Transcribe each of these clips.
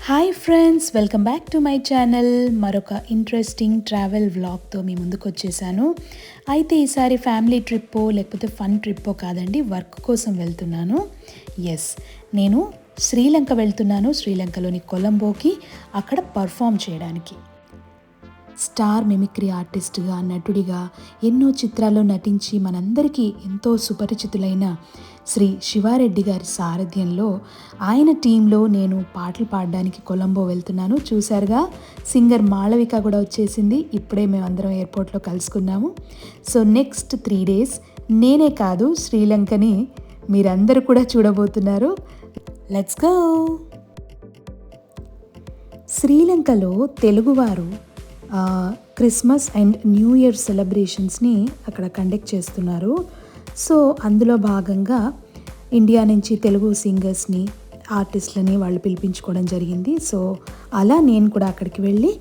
Hi friends, welcome back to my channel. మరొక interesting travel వ్లాగ్తో మీ ముందుకు వచ్చేసాను. అయితే ఈసారి ఫ్యామిలీ ట్రిప్పో లేకపోతే ఫన్ ట్రిప్పో కాదండి, వర్క్ కోసం వెళ్తున్నాను. ఎస్, నేను శ్రీలంక వెళ్తున్నాను. శ్రీలంకలోని కొలంబోకి అక్కడ పర్ఫామ్ చేయడానికి. స్టార్ మిమిక్రీ ఆర్టిస్ట్గా, నటుడిగా ఎన్నో చిత్రాల్లో నటించి మనందరికీ ఎంతో సుపరిచితులైన శ్రీ శివారెడ్డి గారి సారథ్యంలో ఆయన టీంలో నేను పాటలు పాడడానికి కొలంబో వెళ్తున్నాను. చూశారుగా, సింగర్ మాళవిక కూడా వచ్చేసింది. ఇప్పుడే మేమందరం ఎయిర్పోర్ట్లో కలుసుకున్నాము. సో నెక్స్ట్ 3 days నేనే కాదు, శ్రీలంకని మీరందరూ కూడా చూడబోతున్నారు. Let's go. శ్రీలంకలో తెలుగువారు క్రిస్మస్ అండ్ న్యూ ఇయర్ సెలబ్రేషన్స్ని అక్కడ కండక్ట్ చేస్తున్నారు. సో అందులో భాగంగా ఇండియా నుంచి తెలుగు సింగర్స్ని, ఆర్టిస్ట్లని వాళ్ళు పిలిపించుకోవడం జరిగింది. సో అలా నేను కూడా అక్కడికి వెళ్ళి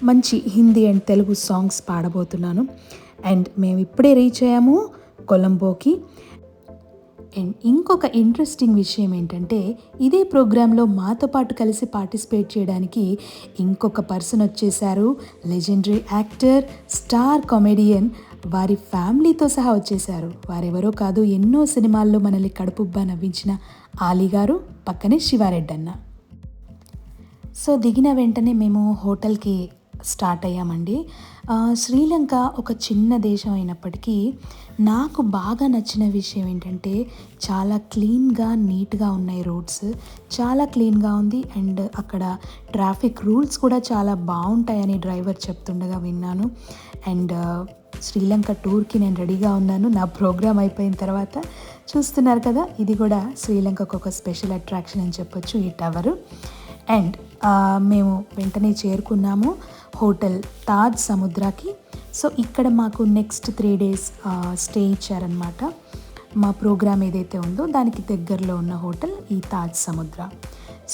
మంచి హిందీ అండ్ తెలుగు సాంగ్స్ పాడబోతున్నాను. అండ్ మేము ఇప్పుడే రీచ్ అయ్యాము కొలంబోకి. అండ్ ఇంకొక ఇంట్రెస్టింగ్ విషయం ఏంటంటే, ఇదే ప్రోగ్రాంలో మాతో పాటు కలిసి పార్టిసిపేట్ చేయడానికి ఇంకొక పర్సన్ వచ్చేసారు. లెజెండరీ యాక్టర్, స్టార్ కామెడియన్, వారి ఫ్యామిలీతో సహా వచ్చేసారు. వారెవరో కాదు, ఎన్నో సినిమాల్లో మనల్ని కడుపుబ్బా నవ్వించిన ఆలీ గారు, పక్కనే శివారెడ్డి అన్న. సో దిగిన వెంటనే మేము హోటల్కి స్టార్ట్ అయ్యామండి. శ్రీలంక ఒక చిన్న దేశం అయినప్పటికీ నాకు బాగా నచ్చిన విషయం ఏంటంటే, చాలా క్లీన్గా, నీట్గా ఉన్నాయి రోడ్స్. చాలా క్లీన్గా ఉంది. అండ్ అక్కడ ట్రాఫిక్ రూల్స్ కూడా చాలా బాగుంటాయని డ్రైవర్ చెప్తుండగా విన్నాను. అండ్ శ్రీలంక టూర్కి నేను రెడీగా ఉన్నాను. నా ప్రోగ్రామ్ అయిపోయిన తర్వాత చూస్తున్నారు కదా, ఇది కూడా శ్రీలంకకు ఒక స్పెషల్ అట్రాక్షన్ అని చెప్పొచ్చు, ఈ టవరు. అండ్ మేము వెంటనే చేరుకున్నాము హోటల్ తాజ్ సముద్రాకి. సో ఇక్కడ మాకు నెక్స్ట్ 3 days స్టే ఇచ్చారనమాట. మా ప్రోగ్రామ్ ఏదైతే ఉందో దానికి దగ్గరలో ఉన్న హోటల్ ఈ తాజ్ సముద్ర.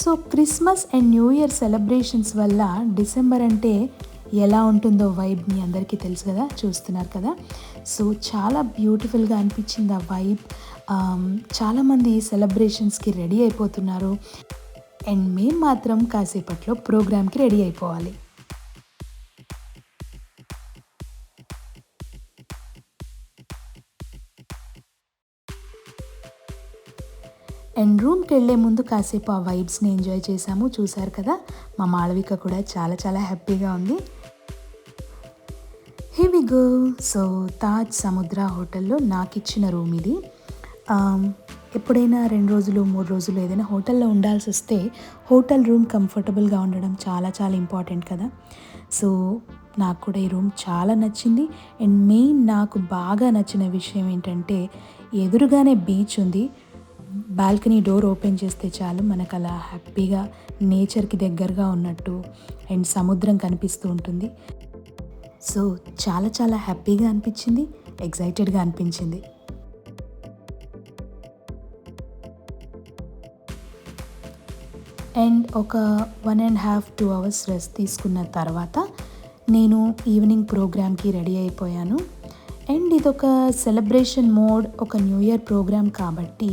So Christmas and new year celebrations వల్ల డిసెంబర్ అంటే ఎలా ఉంటుందో వైబ్ మీ అందరికీ తెలుసు కదా, చూస్తున్నారు కదా. సో చాలా బ్యూటిఫుల్గా అనిపించింది ఆ వైబ్. చాలామంది సెలబ్రేషన్స్కి రెడీ అయిపోతున్నారు. అండ్ మేము మాత్రం కాసేపట్లో ప్రోగ్రామ్కి రెడీ అయిపోవాలి. అండ్ రూమ్కి వెళ్ళే ముందు కాసేపు ఆ వైబ్స్ని ఎంజాయ్ చేసాము. చూశారు కదా, మా మాళవిక కూడా చాలా చాలా హ్యాపీగా ఉంది. Here we go. So Taj Samudra హోటల్లో నాకు ఇచ్చిన రూమ్ ఇది. ఎప్పుడైనా 2 రోజులు 3 రోజులు ఏదైనా హోటల్లో ఉండాల్సి వస్తే హోటల్ రూమ్ కంఫర్టబుల్గా ఉండడం చాలా చాలా ఇంపార్టెంట్ కదా. సో నాకు కూడా ఈ రూమ్ చాలా నచ్చింది. అండ్ మెయిన్ నాకు బాగా నచ్చిన విషయం ఏంటంటే, ఎదురుగానే బీచ్ ఉంది. బాల్కనీ డోర్ ఓపెన్ చేస్తే చాలు మనకు అలా హ్యాపీగా నేచర్కి దగ్గరగా ఉన్నట్టు అండ్ సముద్రం కనిపిస్తూ ఉంటుంది. సో చాలా చాలా హ్యాపీగా అనిపించింది, ఎక్సైటెడ్గా అనిపించింది. అండ్ ఒక 1.5-2 hours రెస్ట్ తీసుకున్న తర్వాత నేను ఈవినింగ్ ప్రోగ్రామ్కి రెడీ అయిపోయాను. అండ్ ఇదొక సెలబ్రేషన్ మోడ్, ఒక న్యూ ఇయర్ ప్రోగ్రామ్ కాబట్టి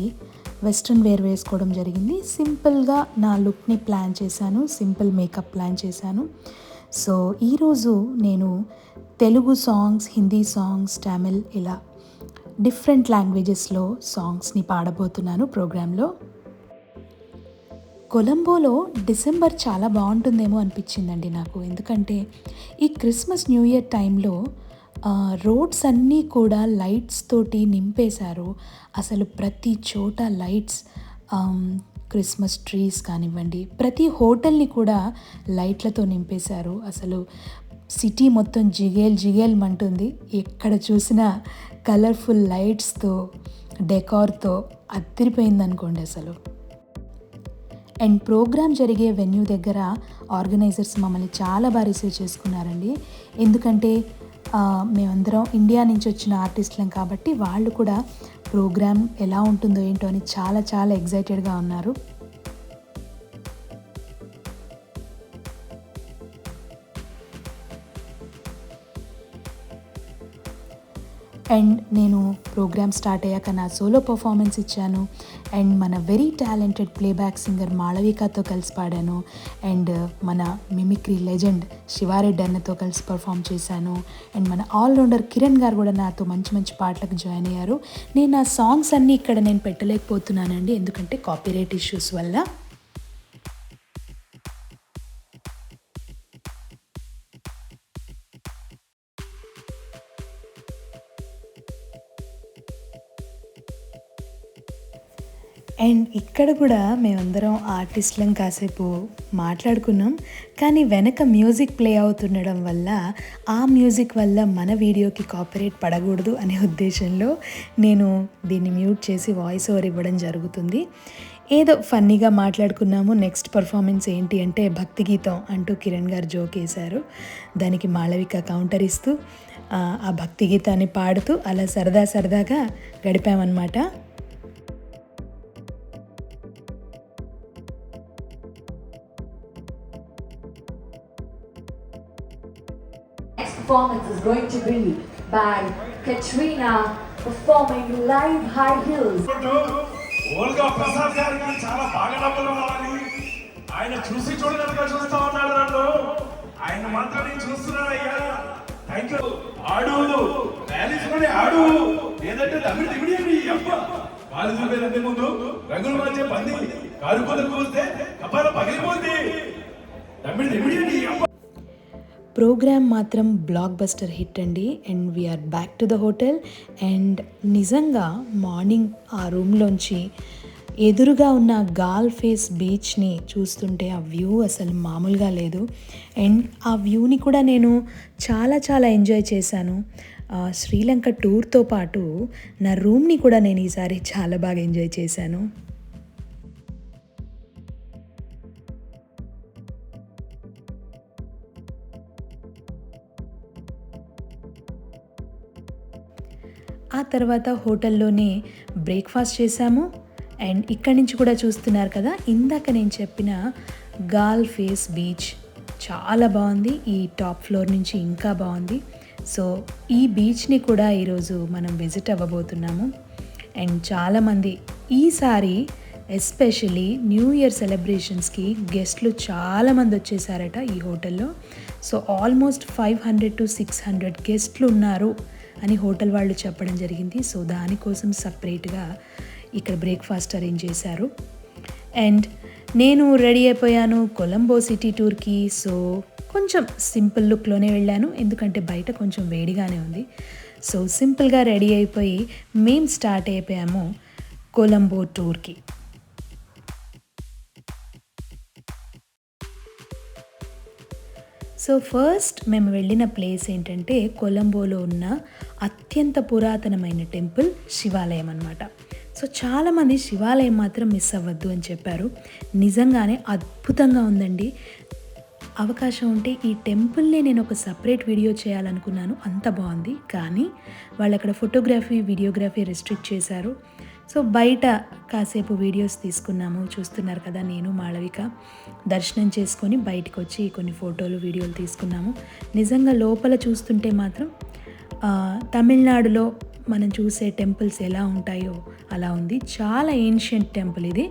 వెస్ట్రన్ వేర్ వేసుకోవడం జరిగింది. సింపుల్గా నా లుక్ని ప్లాన్ చేశాను, సింపుల్ మేకప్ ప్లాన్ చేశాను. సో ఈరోజు నేను తెలుగు సాంగ్స్, హిందీ సాంగ్స్, తమిళ్, ఇలా డిఫరెంట్ లాంగ్వేజెస్లో సాంగ్స్ని పాడబోతున్నాను ప్రోగ్రాంలో. కొలంబోలో డిసెంబర్ చాలా బాగుంటుందేమో అనిపించిందండి నాకు. ఎందుకంటే ఈ క్రిస్మస్ న్యూ ఇయర్ టైంలో రోడ్స్ అన్నీ కూడా లైట్స్ తోటి నింపేశారు. అసలు ప్రతి చోట లైట్స్, క్రిస్మస్ ట్రీస్ కానివ్వండి, ప్రతి హోటల్ని కూడా లైట్లతో నింపేశారు. అసలు సిటీ మొత్తం జిగేల్ జిగేల్ మంటుంది. ఎక్కడ చూసినా కలర్ఫుల్ లైట్స్తో, డెకార్తో అదిరిపోయిందనుకోండి అసలు. అండ్ ప్రోగ్రామ్ జరిగే వెన్యూ దగ్గర ఆర్గనైజర్స్ మమ్మల్ని చాలా బాగా రిసీవ్ చేసుకున్నారండి. ఎందుకంటే మేమందరం ఇండియా నుంచి వచ్చిన ఆర్టిస్టులం కాబట్టి వాళ్ళు కూడా ప్రోగ్రామ్ ఎలా ఉంటుందో ఏంటో అని చాలా చాలా ఎక్సైటెడ్గా ఉన్నారు. అండ్ నేను ప్రోగ్రామ్ స్టార్ట్ అయ్యాక నా సోలో పర్ఫార్మెన్స్ ఇచ్చాను. అండ్ మన వెరీ టాలెంటెడ్ ప్లేబ్యాక్ సింగర్ మాళవికతో కలిసి పాడాను. అండ్ మన మిమిక్రీ లెజెండ్ శివారెడ్డి అన్నతో కలిసి పర్ఫామ్ చేశాను. అండ్ మన ఆల్రౌండర్ కిరణ్ గారు కూడా నాతో మంచి మంచి పాటలకు జాయిన్ అయ్యారు. నేను ఆ సాంగ్స్ అన్నీ ఇక్కడ నేను పెట్టలేకపోతున్నానండి, ఎందుకంటే కాపీరైట్ ఇష్యూస్ వల్ల. అండ్ ఇక్కడ కూడా మేమందరం ఆర్టిస్టులం కాసేపు మాట్లాడుకున్నాం. కానీ వెనక మ్యూజిక్ ప్లే అవుతుండడం వల్ల ఆ మ్యూజిక్ వల్ల మన వీడియోకి కాపీరైట్ పడకూడదు అనే ఉద్దేశంలో నేను దీన్ని మ్యూట్ చేసి వాయిస్ ఓవర్ ఇవ్వడం జరుగుతుంది. ఏదో ఫన్నీగా మాట్లాడుకున్నాము. నెక్స్ట్ పర్ఫార్మెన్స్ ఏంటి అంటే భక్తి గీతం అంటూ కిరణ్ గారు జోక్ వేశారు. దానికి మాళవిక కౌంటర్ ఇస్తూ ఆ భక్తి గీతాన్ని పాడుతూ అలా సరదాగా గడిపామన్నమాట. Next performance is going to be by Katrina performing Live High Heels. Olga Prasad గారికి చాలా బాగా డబ్బులు రావాలి. ఆయన చూసి చూడగలుగుతా చూస్తా ఉన్నాడు నన్ను. ఆయన మాత్రం నేను చూస్తున్నానయ్యా. Thank you. ఆడు ర్యాలీసుకొని ఆడు, లేదంటే తమిళ దిమిడి అని అబ్బ వాళ్ళు చూపేదంటే ముందు రంగులు మార్చే పంది కారు కొలకు వస్తే కపాల పగిలిపోద్ది. తమిళ దిమిడి అని అబ్బ. ప్రోగ్రామ్ మాత్రం బ్లాక్ బస్టర్ హిట్ అండి. And we are back to the hotel. And నిజంగా మార్నింగ్ ఆ రూమ్లోంచి ఎదురుగా ఉన్న గాల్ ఫేస్ బీచ్ని చూస్తుంటే ఆ వ్యూ అసలు మామూలుగా లేదు. అండ్ ఆ వ్యూని కూడా నేను చాలా ఎంజాయ్ చేశాను. శ్రీలంక టూర్తో పాటు నా రూమ్ని కూడా నేను ఈసారి చాలా బాగా ఎంజాయ్ చేశాను. ఆ తర్వాత హోటల్లోనే బ్రేక్ఫాస్ట్ చేశాము. అండ్ ఇక్కడి నుంచి కూడా చూస్తున్నారు కదా, ఇందాక నేను చెప్పిన గాల్ ఫేస్ బీచ్ చాలా బాగుంది. ఈ టాప్ ఫ్లోర్ నుంచి ఇంకా బాగుంది. సో ఈ బీచ్ని కూడా ఈరోజు మనం విజిట్ అవ్వబోతున్నాము. అండ్ చాలామంది ఈసారి ఎస్పెషలీ న్యూ ఇయర్ సెలబ్రేషన్స్కి గెస్ట్లు చాలామంది వచ్చేసారట ఈ హోటల్లో. సో ఆల్మోస్ట్ 500 to 600 గెస్ట్లు ఉన్నారు అని హోటల్ వాళ్ళు చెప్పడం జరిగింది. సో దానికోసం సపరేట్గా ఇక్కడ బ్రేక్ఫాస్ట్ అరేంజ్ చేశారు. అండ్ నేను రెడీ అయిపోయాను కొలంబో సిటీ టూర్కి. సో కొంచెం సింపుల్ లుక్లోనే వెళ్ళాను, ఎందుకంటే బయట కొంచెం వేడిగానే ఉంది. సో సింపుల్గా రెడీ అయిపోయి మేము స్టార్ట్ అయిపోయాము కొలంబో టూర్కి. సో ఫస్ట్ మేము వెళ్ళిన ప్లేస్ ఏంటంటే కొలంబోలో ఉన్న అత్యంత పురాతనమైన టెంపుల్ శివాలయం అన్నమాట. సో చాలామంది శివాలయం మాత్రం మిస్ అవ్వద్దు అని చెప్పారు. నిజంగానే అద్భుతంగా ఉందండి. అవకాశం ఉంటే ఈ టెంపుల్ని నేను ఒక సపరేట్ వీడియో చేయాలనుకున్నాను, అంత బాగుంది. కానీ వాళ్ళు అక్కడ ఫోటోగ్రఫీ వీడియోగ్రఫీ రెస్ట్రిక్ట్ చేశారు. సో బయట కాసేపు వీడియోస్ తీసుకున్నాము. చూస్తున్నారు కదా, నేను మాళవిక దర్శనం చేసుకొని బయటకు వచ్చి కొన్ని ఫోటోలు వీడియోలు తీసుకున్నాము. నిజంగా లోపల చూస్తుంటే మాత్రం తమిళనాడులో మనం చూసే టెంపుల్స్ ఎలా ఉంటాయో అలా ఉంది. చాలా ఏన్షియంట్ టెంపుల్ ఇది.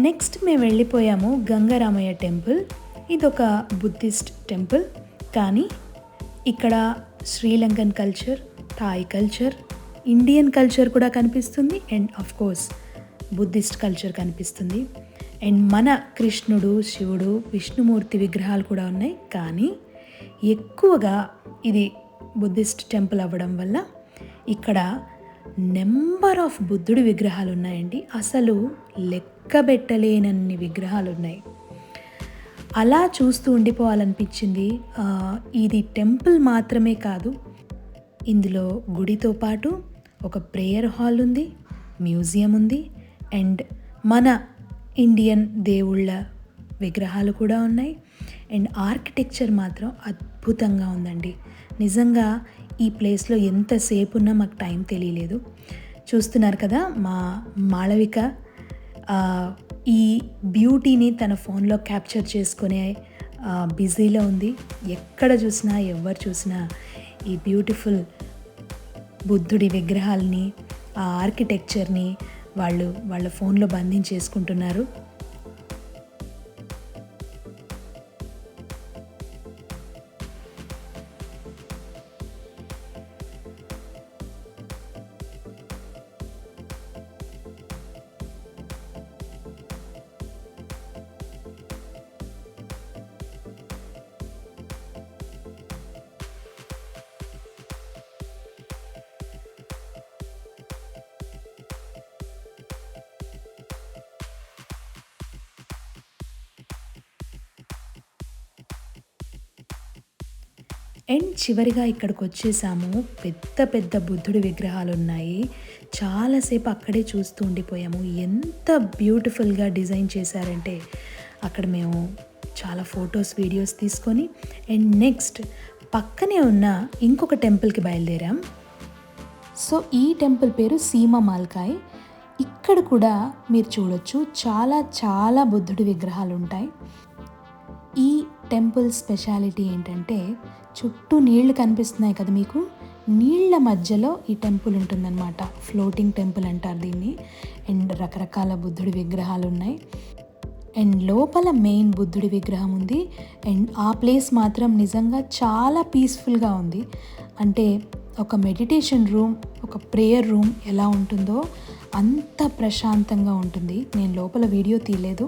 నెక్స్ట్ మేము వెళ్ళిపోయాము గంగారామయ్య టెంపుల్. ఇదొక బుద్ధిస్ట్ టెంపుల్, కానీ ఇక్కడ Sri Lankan culture, Thai culture, Indian culture కూడా కనిపిస్తుంది. And of course Buddhist culture కనిపిస్తుంది. అండ్ మన కృష్ణుడు, శివుడు, విష్ణుమూర్తి విగ్రహాలు కూడా ఉన్నాయి. కానీ ఎక్కువగా ఇది బుద్ధిస్ట్ టెంపుల్ అవ్వడం వల్ల ఇక్కడ నెంబర్ ఆఫ్ బుద్ధుడి విగ్రహాలు ఉన్నాయండి. అసలు లెక్కబెట్టలేనన్ని విగ్రహాలు ఉన్నాయి. అలా చూస్తూ ఉండిపోవాలనిపించింది. ఇది టెంపుల్ మాత్రమే కాదు, ఇందులో గుడితో పాటు ఒక ప్రేయర్ హాల్ ఉంది, మ్యూజియం ఉంది, అండ్ మన ఇండియన్ దేవుళ్ళ విగ్రహాలు కూడా ఉన్నాయి. అండ్ ఆర్కిటెక్చర్ మాత్రం అద్భుతంగా ఉందండి. నిజంగా ఈ ప్లేస్లో ఎంతసేపు ఉన్నా మాకు టైం తెలియలేదు. చూస్తున్నారు కదా, మా మాళవిక ఈ బ్యూటీని తన ఫోన్లో క్యాప్చర్ చేసుకునే బిజీలో ఉంది. ఎక్కడ చూసినా ఎవరు చూసినా ఈ బ్యూటిఫుల్ బుద్ధుడి విగ్రహాలని, ఆ ఆర్కిటెక్చర్ని వాళ్ళ ఫోన్లో బంధించేసుకుంటున్నారు. అండ్ చివరిగా ఇక్కడికి వచ్చేసాము. పెద్ద పెద్ద బుద్ధుడి విగ్రహాలు ఉన్నాయి. చాలాసేపు అక్కడే చూస్తూ ఉండిపోయాము. ఎంత బ్యూటిఫుల్గా డిజైన్ చేశారంటే అక్కడ మేము చాలా ఫొటోస్, వీడియోస్ తీసుకొని అండ్ నెక్స్ట్ పక్కనే ఉన్న ఇంకొక టెంపుల్కి బయలుదేరాం. సో ఈ టెంపుల్ పేరు సీమ మాల్కాయ్. ఇక్కడ కూడా మీరు చూడొచ్చు, చాలా చాలా బుద్ధుడి విగ్రహాలు ఉంటాయి. ఈ టెంపుల్ స్పెషాలిటీ ఏంటంటే చుట్టూ నీళ్లు కనిపిస్తున్నాయి కదా మీకు, నీళ్ల మధ్యలో ఈ టెంపుల్ ఉంటుందన్నమాట. ఫ్లోటింగ్ టెంపుల్ అంటారు దీన్ని. అండ్ రకరకాల బుద్ధుడి విగ్రహాలు ఉన్నాయి. అండ్ లోపల మెయిన్ బుద్ధుడి విగ్రహం ఉంది. అండ్ ఆ ప్లేస్ మాత్రం నిజంగా చాలా పీస్ఫుల్గా ఉంది. అంటే ఒక మెడిటేషన్ రూమ్, ఒక ప్రేయర్ రూమ్ ఎలా ఉంటుందో అంత ప్రశాంతంగా ఉంటుంది. నేను లోపల వీడియో తీయలేదు,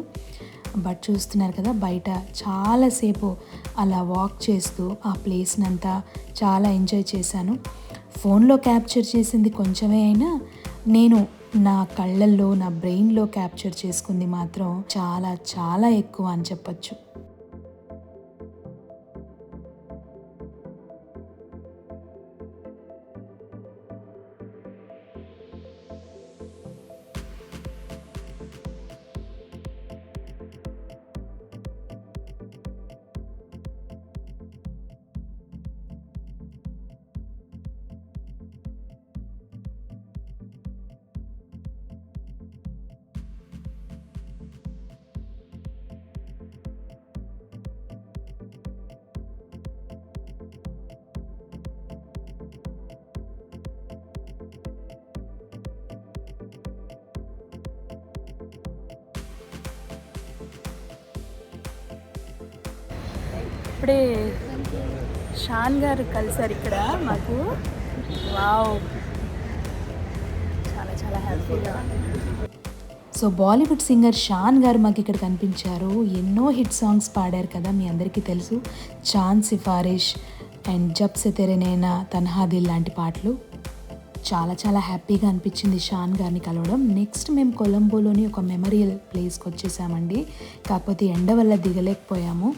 బట్ చూస్తున్నారు కదా బయట చాలాసేపు అలా వాక్ చేస్తూ ఆ ప్లేస్ని అంతా చాలా ఎంజాయ్ చేశాను. ఫోన్లో క్యాప్చర్ చేసింది కొంచెమే అయినా నేను నా కళ్ళల్లో, నా బ్రెయిన్లో క్యాప్చర్ చేసుకుంది మాత్రం చాలా చాలా ఎక్కువ అని చెప్పచ్చు. ఇప్పుడే షాన్ గారు కలిసారు ఇక్కడ మాకు. వావ్, చాలా చాలా హ్యాపీగా. సో బాలీవుడ్ సింగర్ షాన్ గారు మాకు ఇక్కడ కనిపించారు. ఎన్నో హిట్ సాంగ్స్ పాడారు కదా, మీ అందరికీ తెలుసు. చాంద్ సిఫారిష్ అండ్ జబ్ సే తెరే నైనా, తన్హా దిల్ లాంటి పాటలు. చాలా చాలా హ్యాపీగా అనిపించింది షాన్ గారిని కలవడం. నెక్స్ట్ మేము కొలంబోలోని ఒక మెమోరియల్ ప్లేస్కి వచ్చేసామండి. కాకపోతే ఎండ వల్ల దిగలేకపోయాము.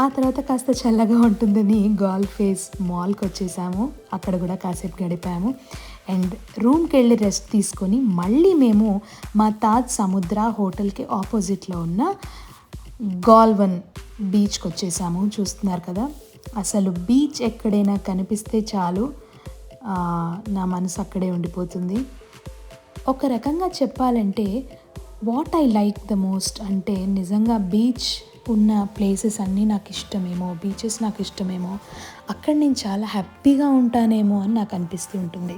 ఆ తర్వాత కాస్త చల్లగా ఉంటుందని గోల్ఫ్ ఫేస్ మాల్కి వచ్చేసాము. అక్కడ కూడా కాసేపు గడిపాము. అండ్ రూమ్కి వెళ్ళి రెస్ట్ తీసుకొని మళ్ళీ మేము మా తాజ్ సముద్ర హోటల్కి ఆపోజిట్లో ఉన్న గాల్వన్ బీచ్కి వచ్చేసాము. చూస్తున్నారు కదా, అసలు బీచ్ ఎక్కడైనా కనిపిస్తే చాలు నా మనసు అక్కడే ఉండిపోతుంది. ఒక రకంగా చెప్పాలంటే what I like the most అంటే నిజంగా బీచ్ ఉన్న ప్లేసెస్ అన్నీ నాకు ఇష్టమేమో, బీచెస్ నాకు ఇష్టమేమో, అక్కడ నేను చాలా హ్యాపీగా ఉంటానేమో అని నాకు అనిపిస్తూ ఉంటుంది.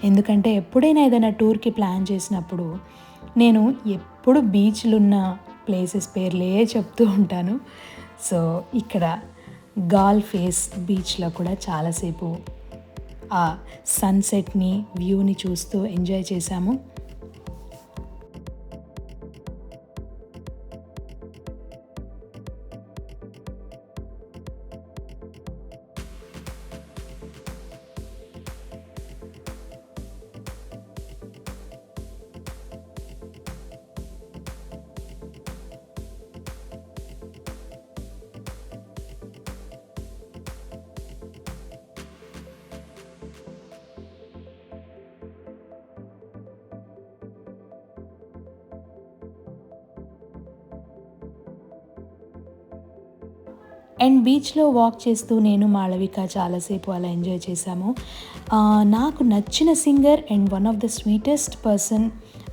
ఎందుకంటే ఎప్పుడైనా ఏదైనా టూర్కి ప్లాన్ చేసినప్పుడు నేను ఎప్పుడు బీచ్లు ఉన్న ప్లేసెస్ పేర్లే చెప్తూ ఉంటాను. సో ఇక్కడ గాల్ ఫేస్ బీచ్లో కూడా చాలాసేపు ఆ సన్సెట్ని, వ్యూని చూస్తూ ఎంజాయ్ చేశాము. అండ్ బీచ్లో వాక్ చేస్తూ నేను మాళవిక చాలాసేపు అలా ఎంజాయ్ చేశాము. నాకు నచ్చిన singer and one of the sweetest person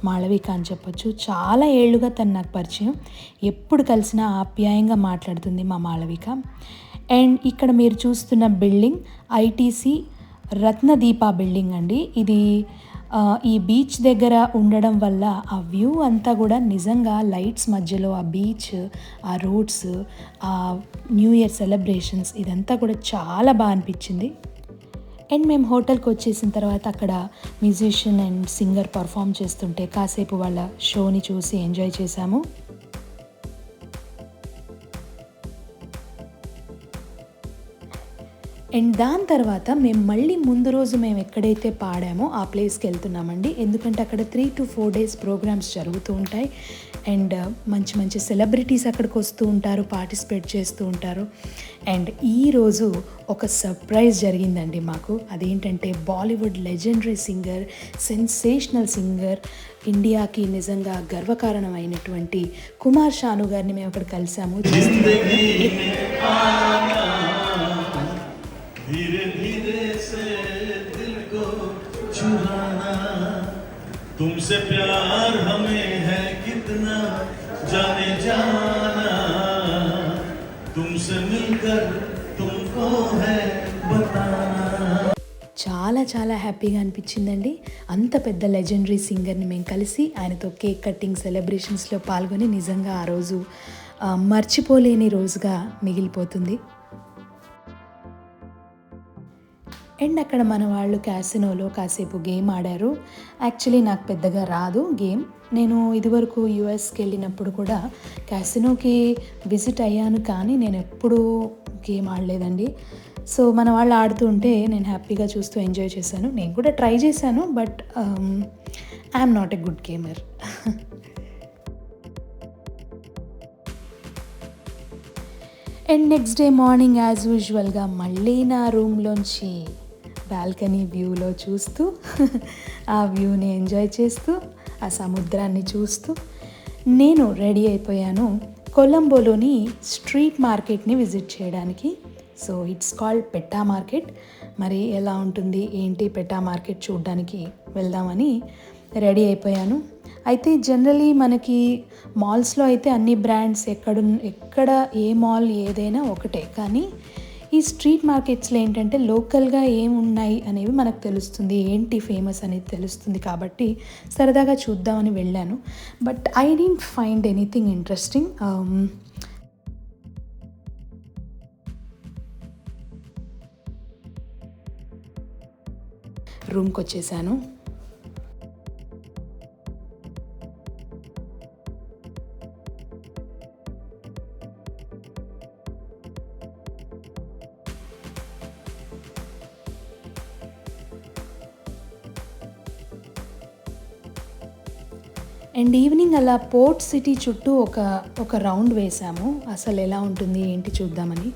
Malavika అని చెప్పొచ్చు. చాలా ఏళ్ళుగా తను నాకు పరిచయం. ఎప్పుడు కలిసినా ఆప్యాయంగా మాట్లాడుతుంది మా మాళవిక. అండ్ ఇక్కడ మీరు చూస్తున్న బిల్డింగ్ ఐటీసీ రత్నదీప బిల్డింగ్ అండి. ఇది ఈ బీచ్ దగ్గర ఉండడం వల్ల ఆ వ్యూ అంతా కూడా నిజంగా లైట్స్ మధ్యలో ఆ బీచ్, ఆ రోడ్స్, ఆ న్యూ ఇయర్ సెలబ్రేషన్స్ ఇదంతా కూడా చాలా బాగా అనిపించింది. అండ్ మేము హోటల్కి వచ్చేసిన తర్వాత అక్కడ మ్యూజిషియన్ అండ్ సింగర్ పర్ఫామ్ చేస్తుంటే కాసేపు వాళ్ళ షోని చూసి ఎంజాయ్ చేశాము. అండ్ దాని తర్వాత మేము మళ్ళీ ముందు రోజు మేము ఎక్కడైతే పాడామో ఆ ప్లేస్కి వెళ్తున్నామండి. ఎందుకంటే అక్కడ 3 to 4 days ప్రోగ్రామ్స్ జరుగుతూ ఉంటాయి. అండ్ మంచి మంచి సెలబ్రిటీస్ అక్కడికి వస్తూ ఉంటారు, పార్టిసిపేట్ చేస్తూ ఉంటారు. అండ్ ఈరోజు ఒక సర్ప్రైజ్ జరిగిందండి మాకు. అదేంటంటే Bollywood legendary singer, sensational singer, ఇండియాకి నిజంగా గర్వకారణమైనటువంటి కుమార్ షాను గారిని మేము అక్కడ కలిసాము. धीरे धीरे से दिल को चुराना, तुमसे प्यार हमें है कितना जाने जाना, तुमसे मिलकर तुमको है बताना. చాలా చాలా హ్యాపీగా అనిపించిందండి. అంత పెద్ద లెజెండరీ సింగర్ని మేము కలిసి ఆయనతో కేక్ కటింగ్ సెలబ్రేషన్స్లో పాల్గొని నిజంగా ఆ రోజు మర్చిపోలేని రోజుగా మిగిలిపోతుంది. అండ్ అక్కడ మన వాళ్ళు క్యాసినోలో కాసేపు గేమ్ ఆడారు. యాక్చువల్లీ నాకు పెద్దగా రాదు గేమ్. నేను ఇదివరకు యూఎస్కి వెళ్ళినప్పుడు కూడా క్యాసినోకి విజిట్ అయ్యాను, కానీ నేను ఎప్పుడూ గేమ్ ఆడలేదండి. సో మన వాళ్ళు ఆడుతూ ఉంటే నేను హ్యాపీగా చూస్తూ ఎంజాయ్ చేశాను. నేను కూడా ట్రై చేశాను, but I'm not a good gamer. And next day morning as యూజువల్గా మళ్ళీ నా రూమ్లోంచి బాల్కనీ వ్యూలో చూస్తూ ఆ వ్యూని ఎంజాయ్ చేస్తూ ఆ సముద్రాన్ని చూస్తూ నేను రెడీ అయిపోయాను కొలంబోలోని స్ట్రీట్ మార్కెట్ని విజిట్ చేయడానికి. సో ఇట్స్ కాల్డ్ పెట్టా మార్కెట్. మరి ఎలా ఉంటుంది ఏంటి పెట్టా మార్కెట్ చూడడానికి వెళ్దామని రెడీ అయిపోయాను. అయితే జనరలీ మనకి మాల్స్లో అయితే అన్ని బ్రాండ్స్ ఎక్కడ ఏ మాల్ ఏదైనా ఒకటే, కానీ ఈ స్ట్రీట్ మార్కెట్స్లో ఏంటంటే లోకల్గా ఏమున్నాయి అనేవి మనకు తెలుస్తుంది, ఏంటి ఫేమస్ అనేది తెలుస్తుంది. కాబట్టి సరదాగా చూద్దామని వెళ్ళాను. But I don't find anything interesting. రూమ్కి వచ్చేసాను. అండ్ ఈవినింగ్ అలా పోర్ట్ సిటీ చుట్టూ ఒక రౌండ్ వేసాము. అసలు ఎలా ఉంటుంది ఏంటి చూద్దామని.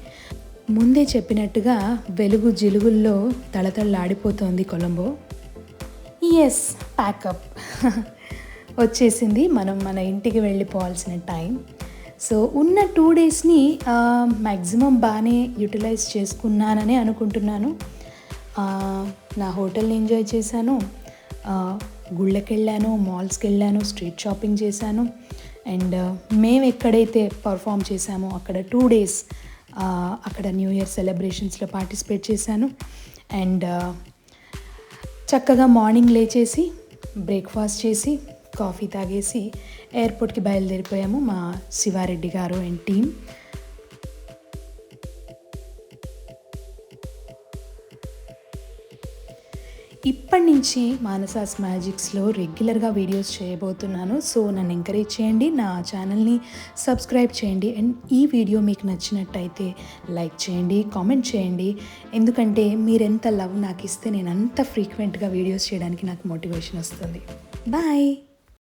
ముందే చెప్పినట్టుగా వెలుగు జిలుగుల్లో తళతళలాడిపోతోంది కొలంబో. ఎస్, ప్యాకప్ వచ్చేసింది. మనం మన ఇంటికి వెళ్ళిపోవాల్సిన టైం. సో ఉన్న 2 daysని మ్యాక్సిమం బాగానే యూటిలైజ్ చేసుకున్నానని అనుకుంటున్నాను. నా హోటల్ని ఎంజాయ్ చేశాను, గుళ్ళకి వెళ్ళాను, మాల్స్కి వెళ్ళాను, స్ట్రీట్ షాపింగ్ చేశాను. అండ్ మేము ఎక్కడైతే పర్ఫామ్ చేశామో అక్కడ 2 days అక్కడ న్యూ ఇయర్ సెలబ్రేషన్స్లో పార్టిసిపేట్ చేశాను. అండ్ చక్కగా మార్నింగ్ లేచేసి బ్రేక్ఫాస్ట్ చేసి కాఫీ తాగేసి ఎయిర్పోర్ట్కి బయలుదేరిపోయాము మా శివారెడ్డి గారు అండ్ టీమ్. ఇప్పటి నుంచి మానసాస్ మ్యాజిక్స్లో రెగ్యులర్గా వీడియోస్ చేయబోతున్నాను. సో నన్ను ఎంకరేజ్ చేయండి, నా ఛానల్ని సబ్స్క్రైబ్ చేయండి. అండ్ ఈ వీడియో మీకు నచ్చినట్టయితే లైక్ చేయండి, కామెంట్ చేయండి. ఎందుకంటే మీరెంత లవ్ నాకు ఇస్తే నేను అంత ఫ్రీక్వెంట్గా వీడియోస్ చేయడానికి నాకు మోటివేషన్ వస్తుంది. బాయ్.